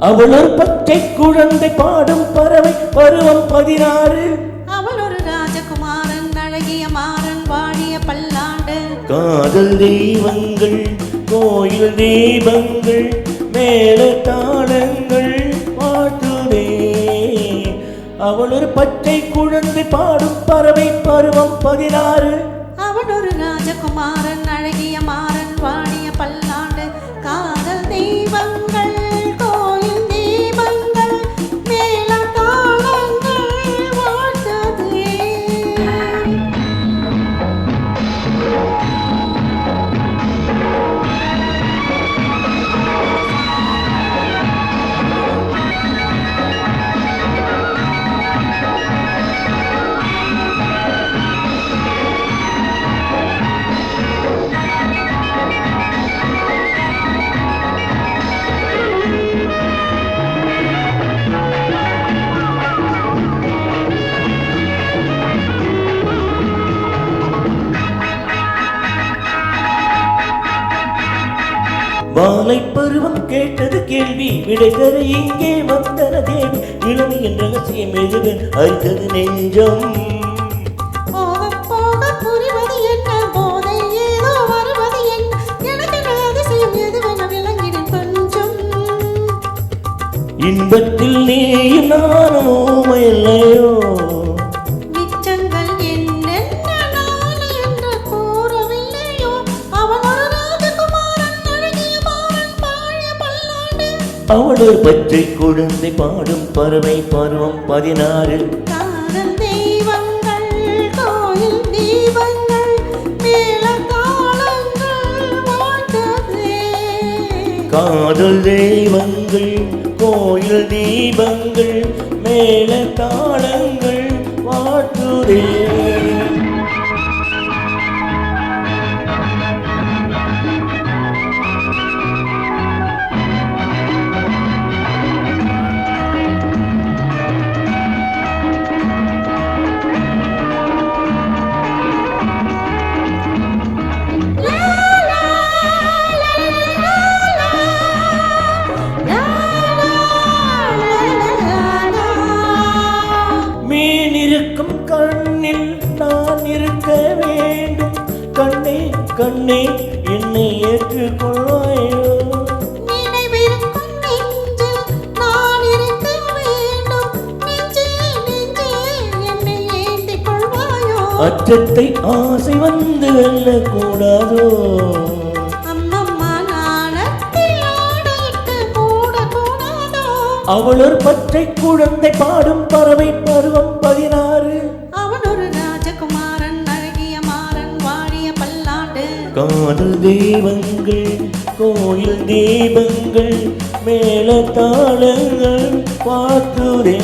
அவள் ஒரு பச்சை குழந்தை பாடும் பறவை பருவம் 16. அவள் ஒரு ராஜகுமாரன் அழகிய மாறன் வாழிய பல்லாண்டு. காதல் தெய்வங்கள் கோயில் தீபங்கள் மேல தாளங்கள் பாட்டுதே. அவள் ஒரு பச்சை குழந்தை பாடும் பறவை பருவம் 16. அவள் ஒரு ராஜகுமாரன் அழகிய மாறன் வாழிய பல்லாண்டு. காதல் தெய்வங்கள் கோயில் தீபங்கள் மேல தாளங்கள் வாழ்த்ததே. வாலை பருவம் கேட்டது கேள்வி விடைதர இங்கே வந்தன தேவி. இளமையின் ரகசியம் எதுவன் அறிந்தது நெஞ்சம். போக போக புரிவது என்ன போதை ஏதோ வருவது என்ன எனக்கு அதிசயம் எதுவென விளங்கினேன் கொஞ்சம். இன்பத்தில் நீயும் நானும் ஊமையில்லையோ. மிச்சங்கள் என்னென்ன நாளை என்று கூறவில்லையோ. அவன் ஒரு ராஜகுமாரன் அழகிய மாறன் வாழிய பல்லாண்டு. அவள் ஒரு பச்சை குழந்தை பாடும் பறவை பருவம் 16. காதல் தெய்வங்கள் கோயில் தீபங்கள் மேல தாளங்கள் வாழ்த்ததே. காதல் தெய்வங்கள் கோயில் தீபங்கள் மேல தாளங்கள் வாட்டுதே. மீன் இருக்கும் கண்ணில் நான் இருக்க வேண்டும். கண்ணே கண்ணே என்னை ஏற்றுக்கொள்வாயோ. நினைவிருக்கும் நெஞ்சில் நான் இருக்க வேண்டும். நெஞ்சே நெஞ்சே என்னை ஏந்திக் கொள்வாயோ. அச்சத்தை ஆசை வந்து வெல்லக்கூடாதோ. அம்மம்மா நாணத்தில் ஆடையிட்டு மூடக்கூடாதோ. அவள் ஒரு பச்சை குழந்தை பாடும் பறவை பருவம் 16. அவன் ஒரு ராஜகுமாரன் அழகிய மாறன் வாழிய பல்லாண்டு. காதல் தெய்வங்கள் கோயில் தீபங்கள் மேல தாளங்கள் பாட்டுதே.